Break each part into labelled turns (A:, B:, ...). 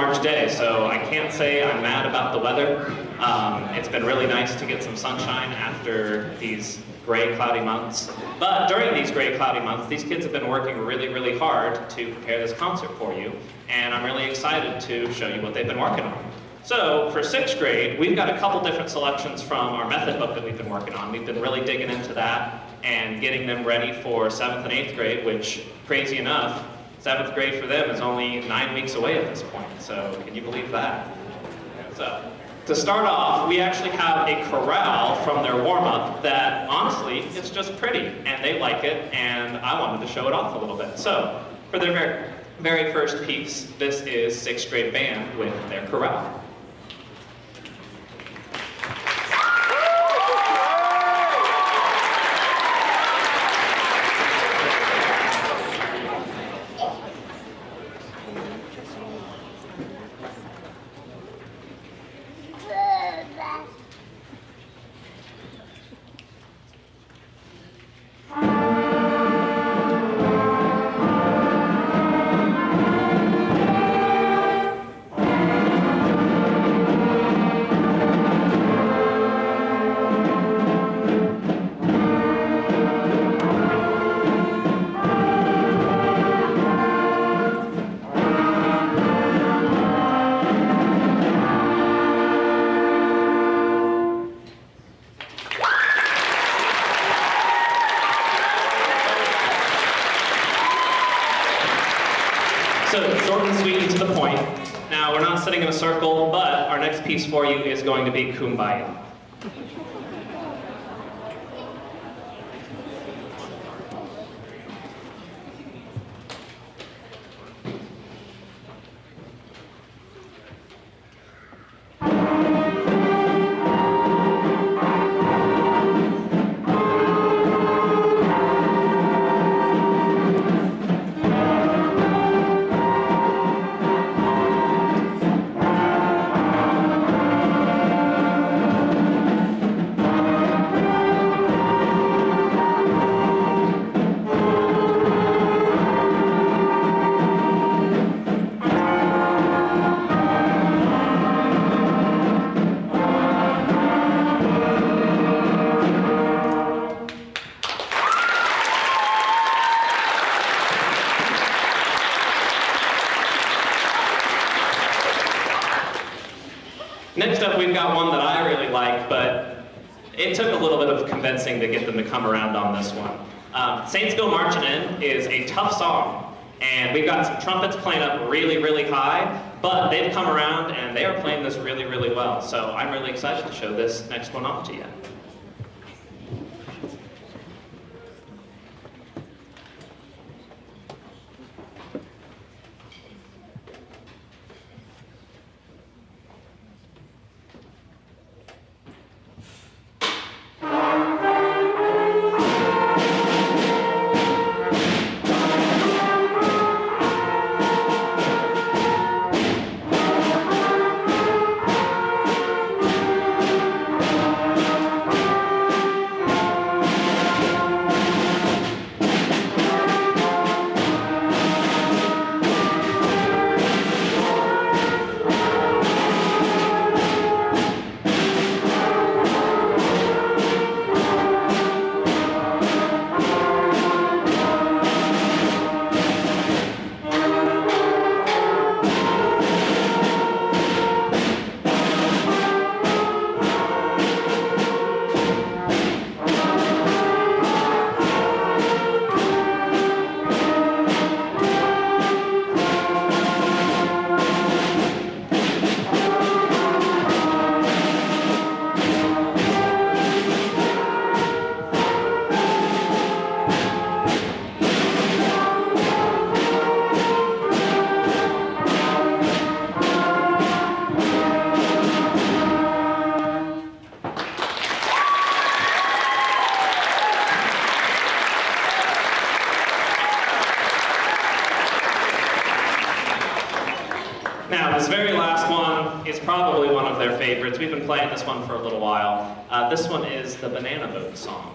A: March day, so I can't say I'm mad about the weather. It's been really nice to get some sunshine after these gray, cloudy months. But during these gray, cloudy months, these kids have been working really, really hard to prepare this concert for you, and I'm really excited to show you what they've been working on. So for 6th grade, we've got a couple different selections from our method book that we've been working on. We've been really digging into that and getting them ready for 7th and 8th grade, which, crazy enough, 7th grade for them is only 9 weeks away at this point. So can you believe that? So to start off, we actually have a chorale from their warm-up that, honestly, it's just pretty, and they like it, and I wanted to show it off a little bit. So for their very first piece, this is 6th grade band with their chorale. So, short and sweet and to the point. Now, we're not sitting in a circle, but our next piece for you is going to be Kumbaya. Next up, we've got one that I really like, but it took a little bit of convincing to get them to come around on this one. Saints Go Marching In is a tough song, and we've got some trumpets playing up really, really high, but they've come around and they are playing this really, really well. So I'm really excited to show this next one off to you. Now, this very last one is probably one of their favorites. We've been playing this one for a little while. This one is the Banana Boat Song.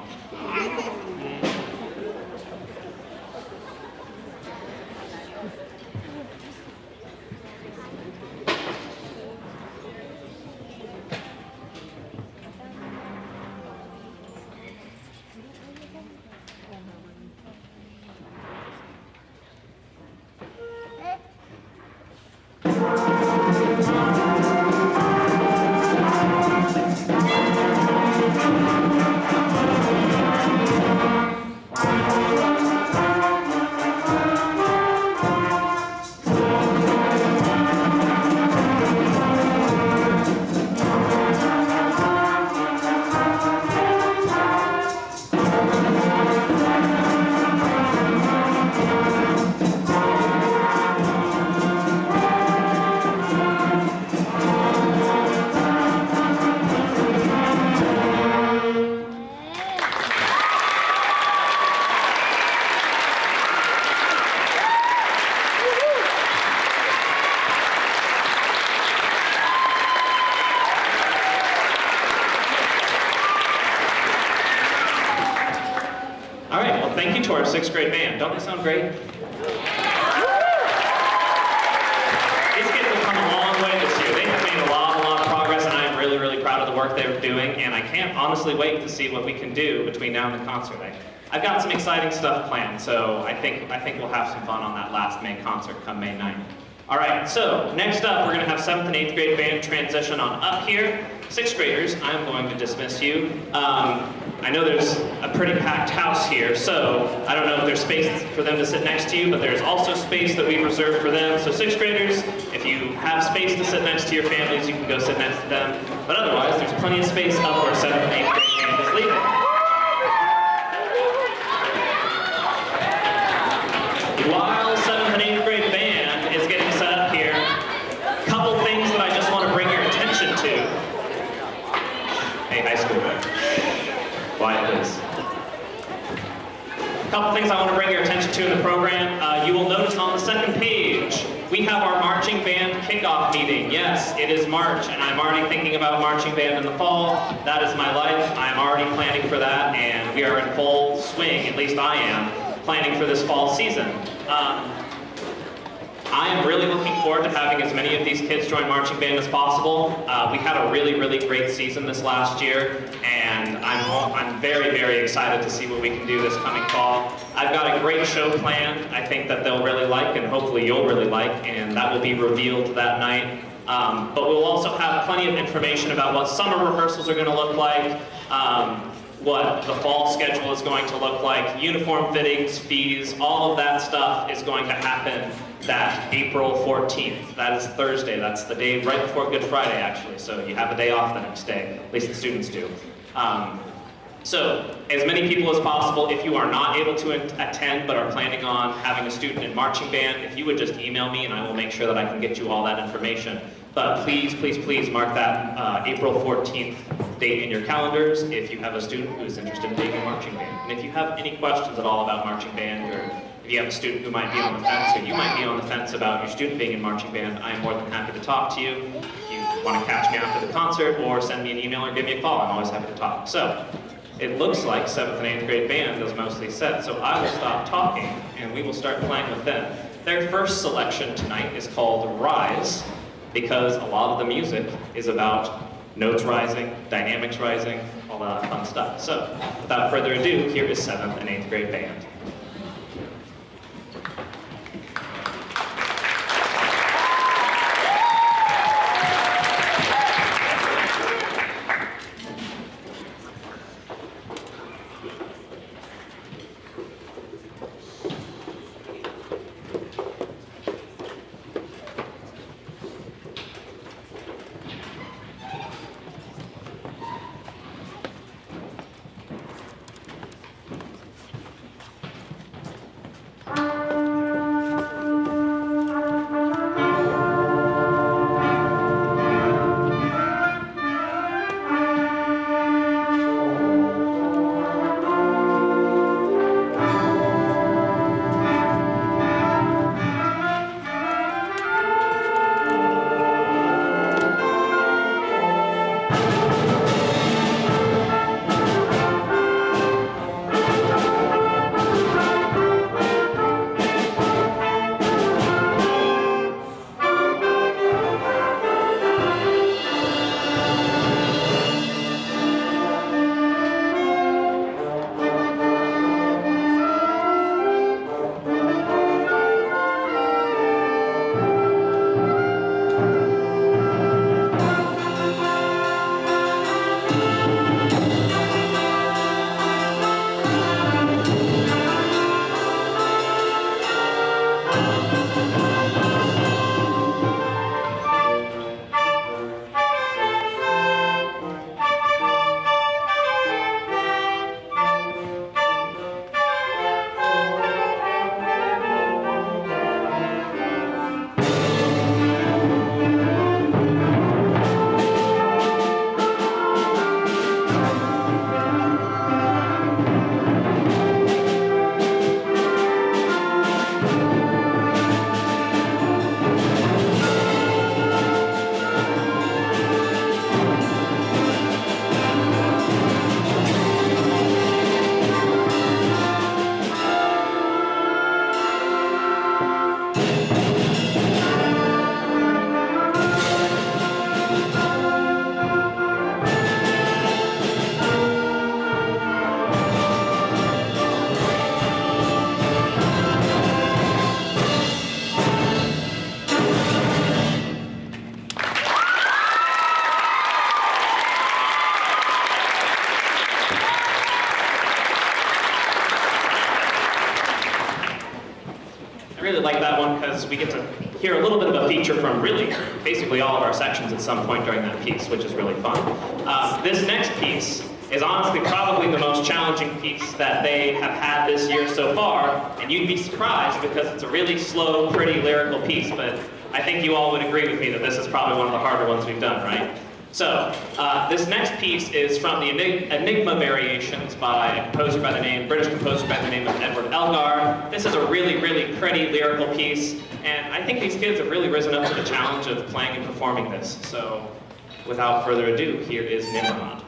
A: our sixth grade band. Don't they sound great? These kids have come a long way this year. They have made a lot of progress, and I am really, really proud of the work they're doing, and I can't honestly wait to see what we can do between now and the concert. I've got some exciting stuff planned, so I think we'll have some fun on that last May concert come May 9th. All right, so next up, we're going to have 7th and 8th grade band transition on up here. 6th graders, I'm going to dismiss you. I know there's a pretty packed house here, so I don't know if there's space for them to sit next to you, but there's also space that we reserved for them. So 6th graders, if you have space to sit next to your families, you can go sit next to them. But otherwise, there's plenty of space up where 7th and 8th grade band is leaving. While 7th and 8th grade band is getting set up here, a couple things that I just want to bring your attention to. Hey, high school. Quiet, please. A couple things I want to bring your attention to in the program. You will notice on the second page, we have our marching band kickoff meeting. Yes, it is March, and I'm already thinking about marching band in the fall. That is my life. I'm already planning for that, and we are in full swing, at least I am, planning for this fall season. I am really looking forward to having as many of these kids join marching band as possible. We had a really, really great season this last year, and I'm very, very excited to see what we can do this coming fall. I've got a great show planned I think that they'll really like, and hopefully you'll really like, and that will be revealed that night. But we'll also have plenty of information about what summer rehearsals are going to look like, what the fall schedule is going to look like, uniform fittings, fees, all of that stuff is going to happen that April 14th. That is Thursday. That's the day right before Good Friday, actually. So you have a day off the next day. At least the students do. So as many people as possible, if you are not able to attend but are planning on having a student in marching band, if you would just email me and I will make sure that I can get you all that information. But please, please, please mark that April 14th date in your calendars if you have a student who is interested in being in marching band. And if you have any questions at all about marching band, or if you have a student who might be on the fence, or you might be on the fence about your student being in marching band, I am more than happy to talk to you. If you want to catch me after the concert, or send me an email or give me a call, I'm always happy to talk. So, it looks like 7th and 8th grade band is mostly set, so I will stop talking and we will start playing with them. Their first selection tonight is called Rise, because a lot of the music is about notes rising, dynamics rising, all that fun stuff. So, without further ado, here is 7th and 8th grade band. feature from really basically all of our sections at some point during that piece, which is really fun. This next piece is honestly probably the most challenging piece that they have had this year so far, and you'd be surprised because it's a really slow, pretty lyrical piece, but I think you all would agree with me that this is probably one of the harder ones we've done, right? So, this next piece is from the Enigma Variations by a composer by the name, British composer by the name of Edward Elgar. This is a really, really pretty lyrical piece, and I think these kids have really risen up to the challenge of playing and performing this. So, without further ado, here is Nimrod.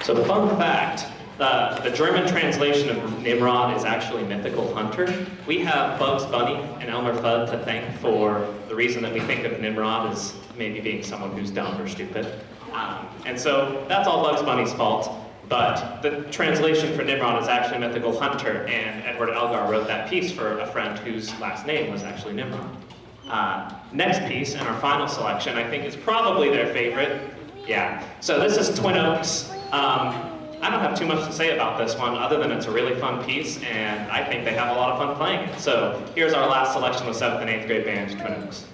A: So fun fact, the German translation of Nimrod is actually mythical hunter. We have Bugs Bunny and Elmer Fudd to thank for the reason that we think of Nimrod as maybe being someone who's dumb or stupid. And so that's all Bugs Bunny's fault, but the translation for Nimrod is actually mythical hunter, and Edward Elgar wrote that piece for a friend whose last name was actually Nimrod. Next piece, and our final selection, I think is probably their favorite. Yeah, so this is Twin Oaks. I don't have too much to say about this one other than it's a really fun piece, and I think they have a lot of fun playing it. So here's our last selection with 7th and 8th grade band, Twin Oaks.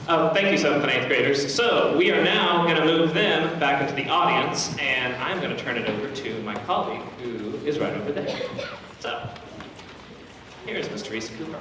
A: Oh, thank you, 7th and 8th graders. So we are now going to move them back into the audience, and I'm going to turn it over to my colleague, who is right over there. So, here's Miss Teresa Cooper.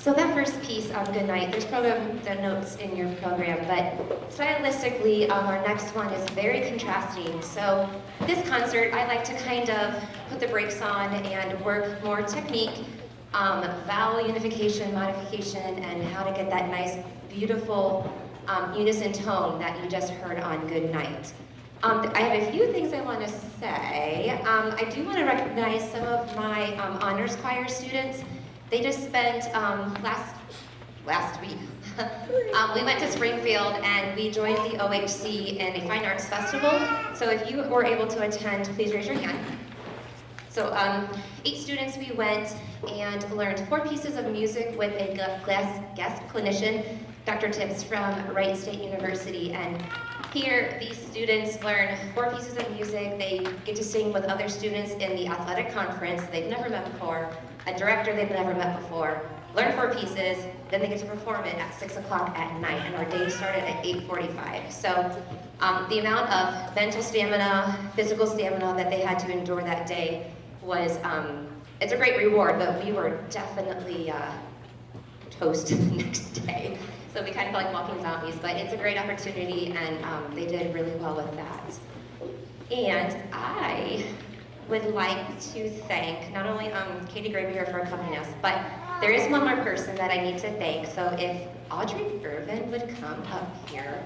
B: So that first piece on Goodnight, there's probably the notes in your program, but stylistically, our next one is very contrasting. So this concert, I like to kind of put the brakes on and work more technique, vowel unification, modification, and how to get that nice, beautiful unison tone that you just heard on Good Night. I have a few things I want to say. I do want to recognize some of my honors choir students. They just spent last week. We went to Springfield and we joined the OHC in a fine arts festival. So if you were able to attend, please raise your hand. So 8 students, we went and learned 4 pieces of music with a guest clinician, Dr. Tips from Wright State University. And here, these students learn 4 pieces of music. They get to sing with other students in the athletic conference they've never met before, a director they've never met before, learn 4 pieces, then they get to perform it at 6 o'clock at night, and our day started at 8:45. So the amount of mental stamina, physical stamina that they had to endure that day was, it's a great reward, but we were definitely toast the next day. So we kind of felt like walking zombies, but it's a great opportunity, and they did really well with that. And I would like to thank not only Katie Grabier for accompanying us, but there is one more person that I need to thank. So if Audrey Irvin would come up here.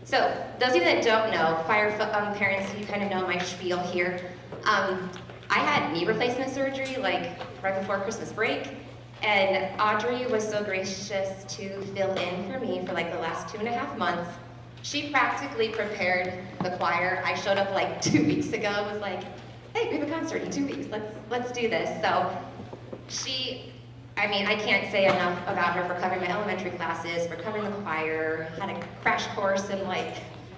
B: So those of you that don't know, choir parents, you kind of know my spiel here. I had knee replacement surgery like right before Christmas break. And Audrey was so gracious to fill in for me for like the last 2.5 months. She practically prepared the choir. I showed up like 2 weeks ago, was like, hey, we have a concert in 2 weeks, let's do this. So I mean, I can't say enough about her for covering my elementary classes, for covering the choir, had a crash course in like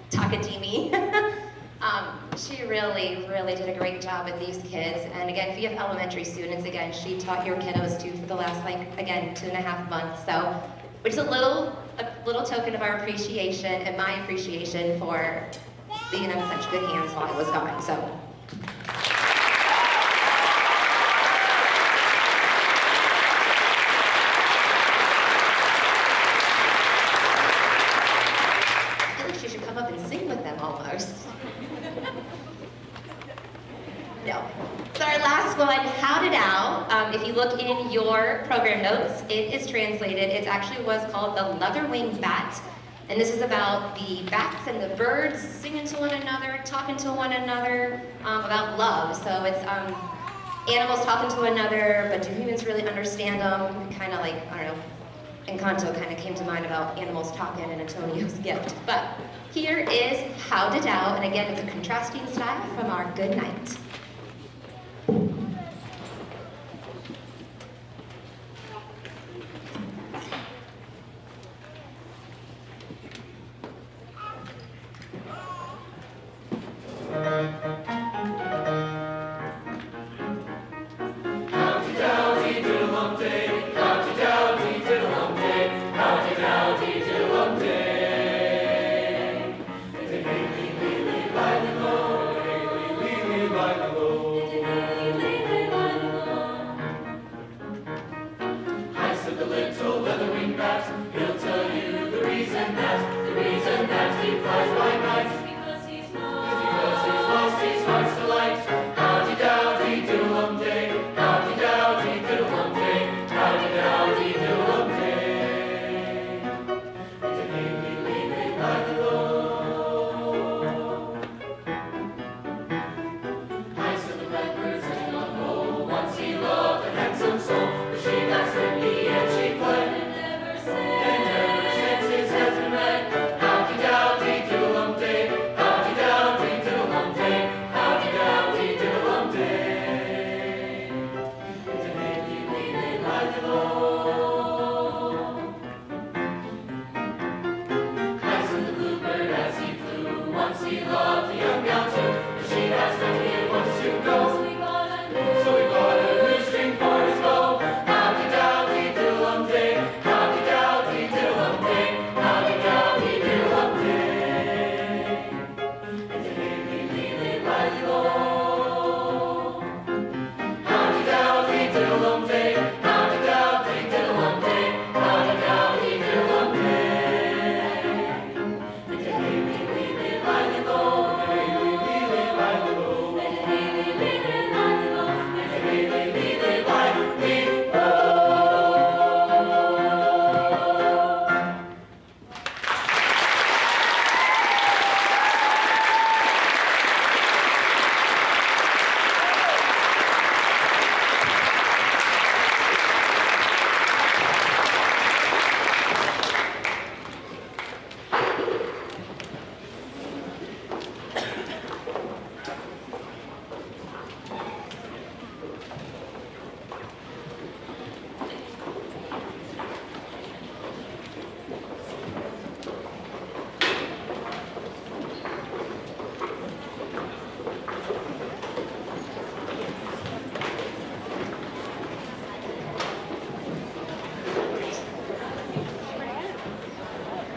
B: Takadimi. She really, really did a great job with these kids. And again, if you have elementary students, again, she taught your kiddos too for the last, like, again, 2.5 months. So, which is a little token of our appreciation and my appreciation for being in such good hands while I was gone. So. I feel like she should come up and sing with them almost. No. So our last one, How Did Al? If you look in your program notes, it is translated. It actually was called The Leather-Winged Bat. And this is about the bats and the birds singing to one another, talking to one another, about love. So it's animals talking to one another, but do humans really understand them? Kind of like, I don't know, Encanto kind of came to mind about animals talking and Antonio's gift. But here is How Did Al? And again, it's a contrasting style from our Good Night.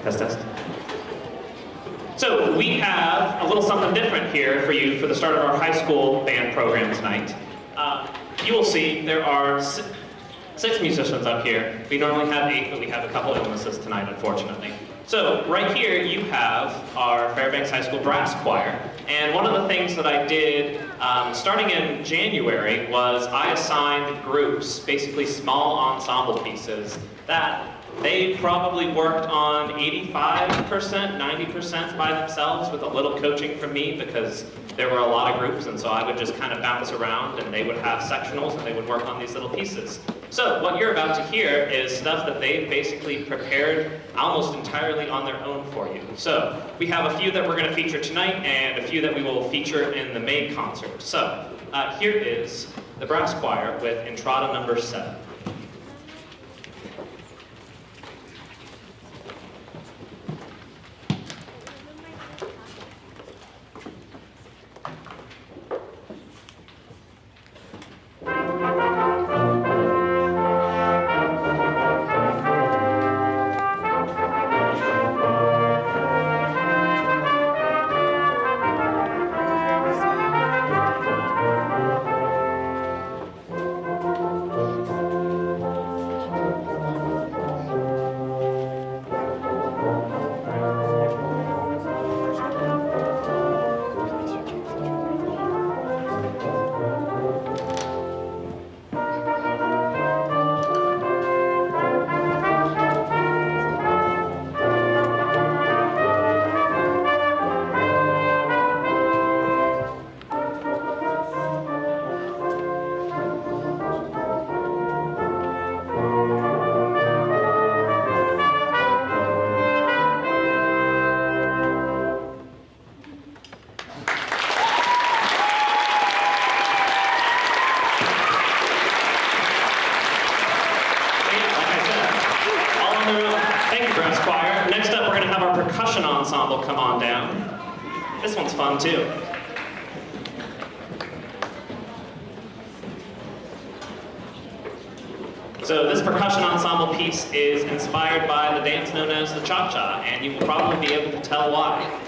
A: Test, test. So we have a little something different here for you for the start of our high school band program tonight. You will see there are six musicians up here. We normally have 8, but we have a couple illnesses tonight, unfortunately. So right here you have our Fairbanks High School brass choir. And one of the things that I did starting in January was I assigned groups, basically small ensemble pieces, that they probably worked on 85%, 90% by themselves with a little coaching from me because there were a lot of groups, and so I would just kind of bounce around and they would have sectionals and they would work on these little pieces. So what you're about to hear is stuff that they've basically prepared almost entirely on their own for you. So we have a few that we're going to feature tonight and a few that we will feature in the main concert. So here is the brass choir with Entrada number 7. Ensemble, come on down. This one's fun too. So this percussion ensemble piece is inspired by the dance known as the cha-cha, and you will probably be able to tell why.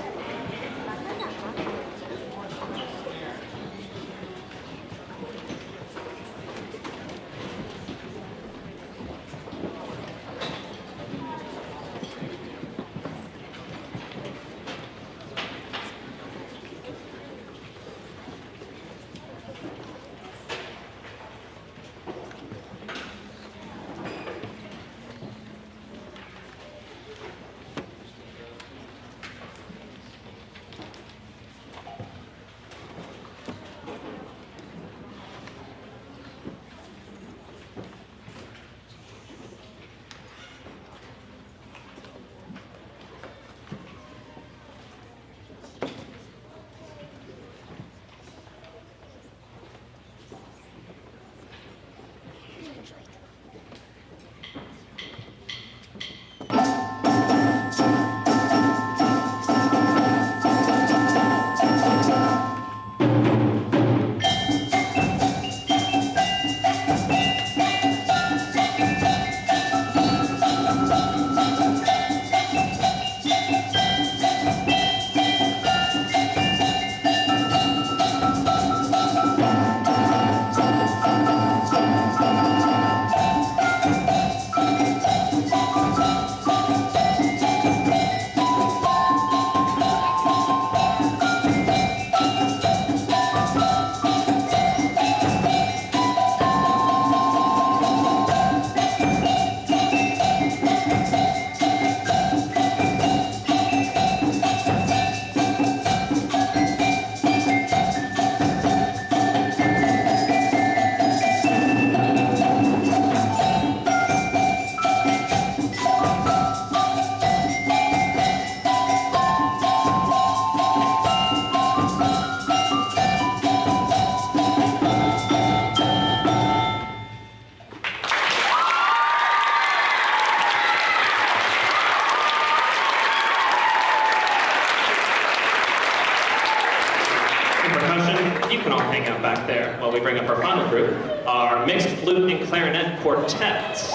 A: Back there while we bring up our final group, our mixed flute and clarinet quartets.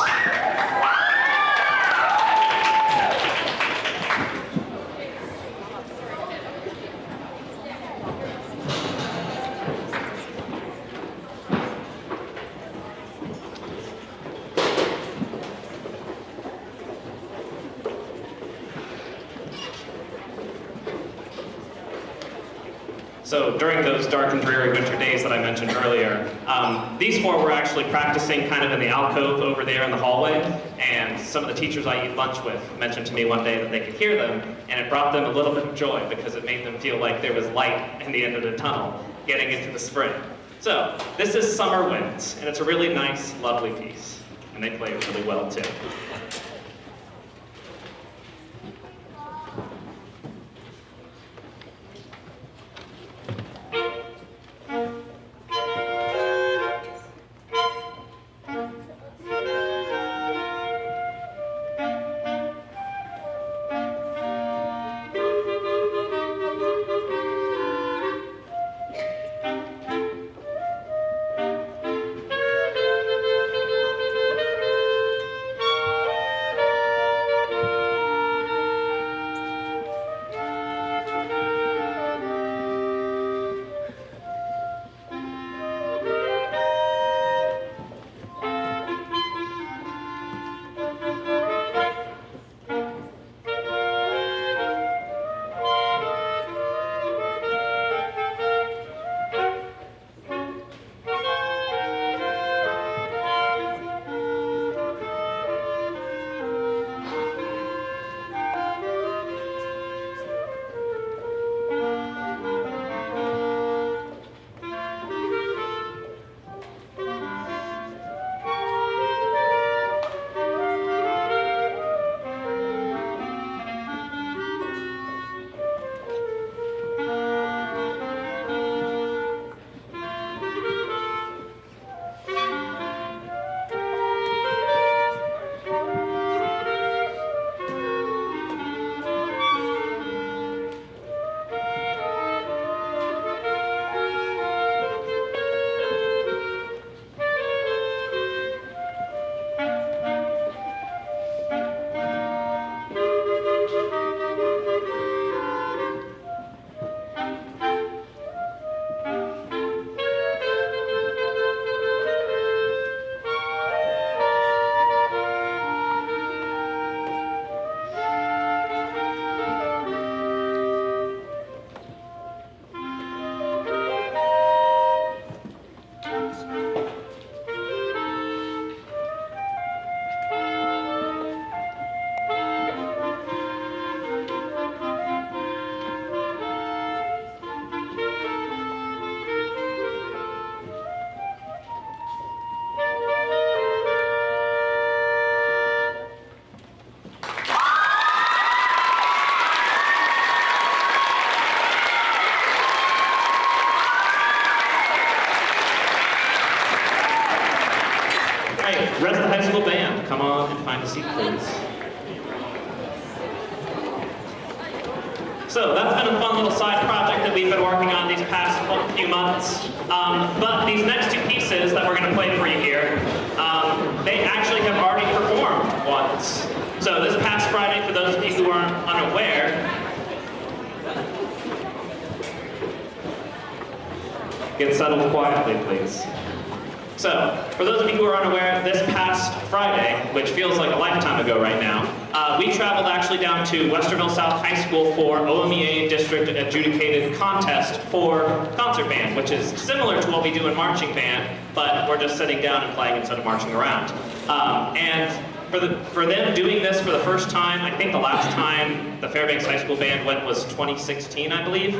A: So during those dark and dreary winter days that I mentioned earlier, these four were actually practicing kind of in the alcove over there in the hallway, and some of the teachers I eat lunch with mentioned to me one day that they could hear them, and it brought them a little bit of joy because it made them feel like there was light in the end of the tunnel getting into the spring. So this is Summer Winds, and it's a really nice, lovely piece, and they play it really well too. Rest of the high school band, come on and find a seat, please. So that's been a fun little side project that we've been working on these past few months. But these next two pieces that we're going to play for you here, they actually have already performed once. So this past Friday, for those of you who aren't unaware, get settled quietly, please. So, for those of you who are unaware, this past Friday, which feels like a lifetime ago right now, we traveled actually down to Westerville South High School for OMEA District Adjudicated Contest for concert band, which is similar to what we do in marching band, but we're just sitting down and playing instead of marching around. And for them doing this for the first time, I think the last time the Fairbanks High School band went was 2016, I believe.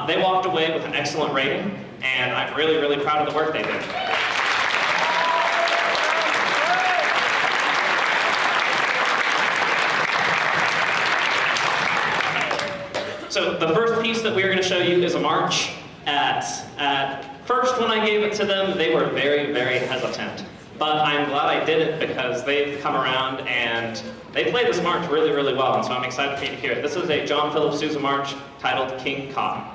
A: They walked away with an excellent rating, and I'm really, really proud of the work they did. So the first piece that we're going to show you is a march. At first, when I gave it to them, they were very, very hesitant. But I'm glad I did it because they've come around and they play this march really, really well. And so I'm excited for you to hear it. This is a John Philip Sousa march titled King Cotton.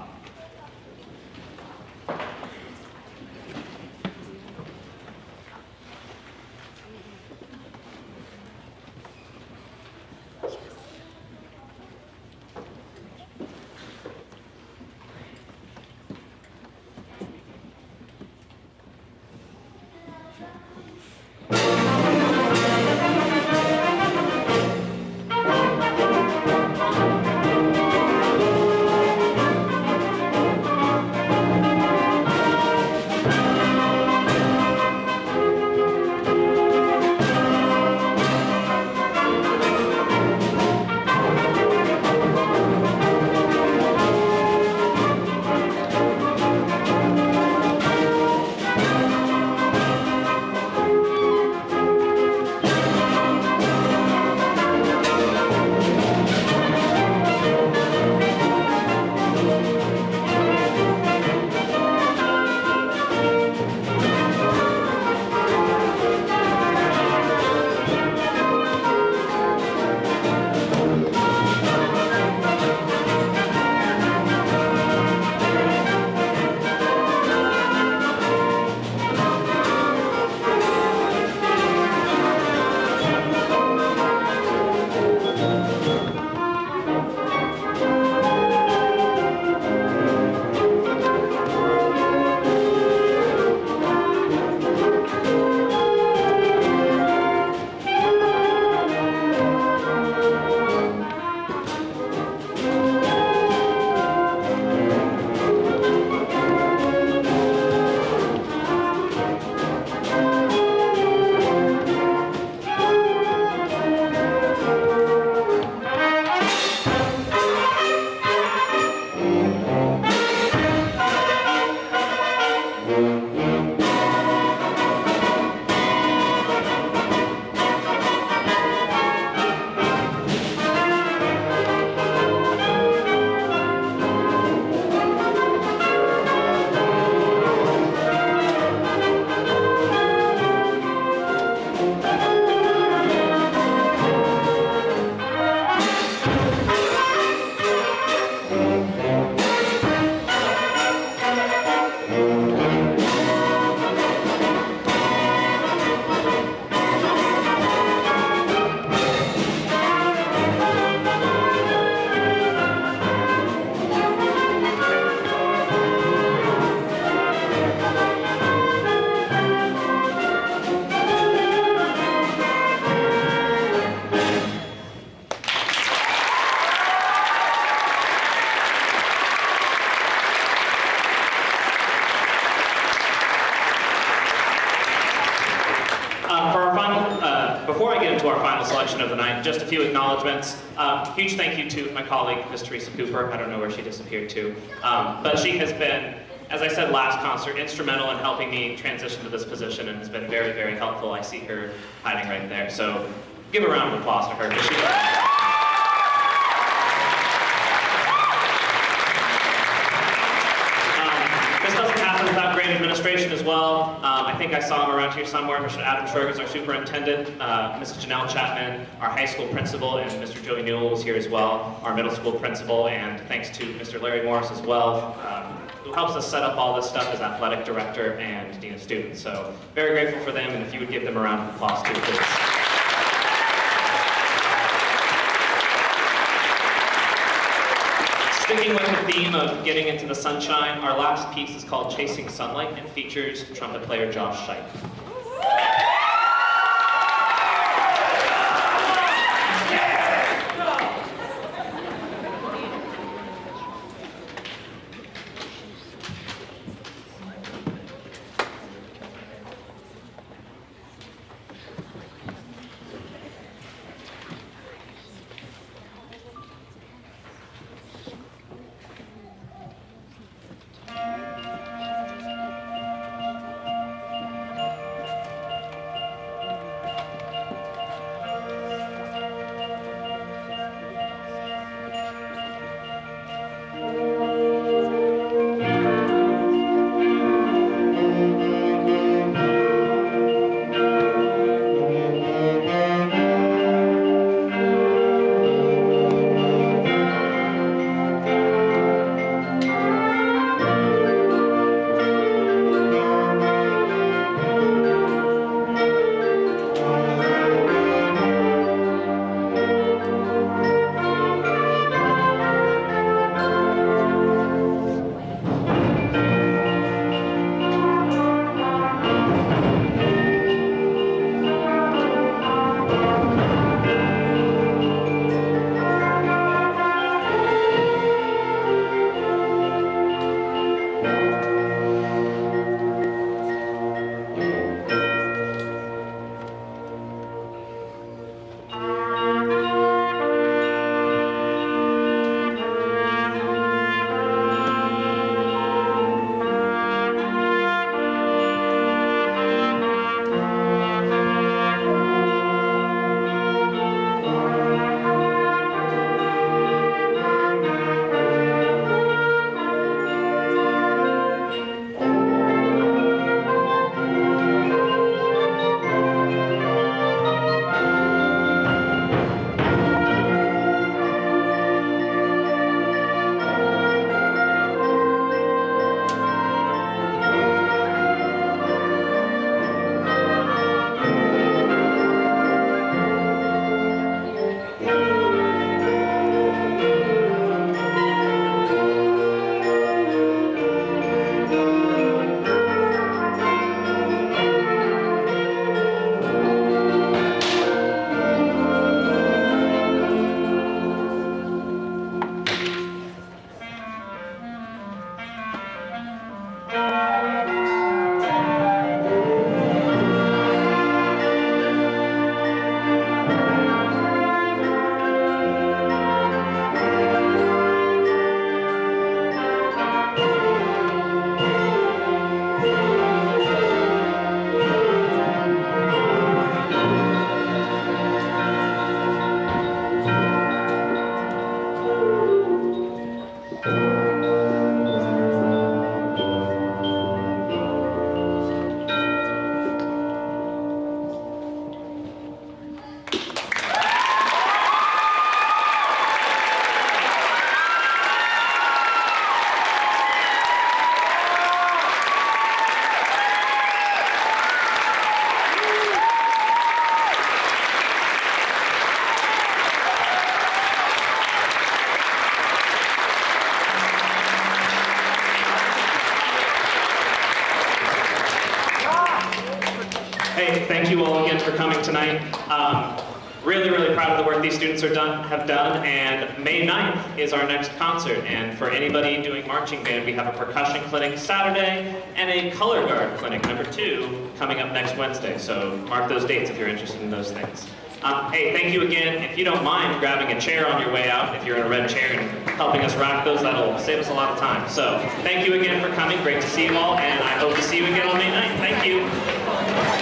A: into our final selection of the night, just a few acknowledgments. Huge thank you to my colleague, Miss Teresa Cooper. I don't know where she disappeared to. But she has been, as I said last concert, instrumental in helping me transition to this position and has been very, very helpful. I see her hiding right there. So give a round of applause to her. This doesn't happen without great administration as well. I think I saw him around here somewhere. Mr. Adam Schwerg is our superintendent. Mrs. Janelle Chapman, our high school principal, and Mr. Joey Newell was here as well, our middle school principal, and thanks to Mr. Larry Morris as well, who helps us set up all this stuff as athletic director and dean of students. So very grateful for them, and if you would give them a round of applause too, please. Sticking with the theme of getting into the sunshine, our last piece is called Chasing Sunlight and features trumpet player Josh Scheidt. Hey, thank you all again for coming tonight. Really, really proud of the work these students have done, and May 9th is our next concert, and for anybody doing marching band, we have a percussion clinic Saturday and a color guard clinic #2 coming up next Wednesday, so mark those dates if you're interested in those things. Hey, thank you again. If you don't mind grabbing a chair on your way out, if you're in a red chair, and helping us rack those, that'll save us a lot of time. So thank you again for coming. Great to see you all, and I hope to see you again on May 9th. Thank you.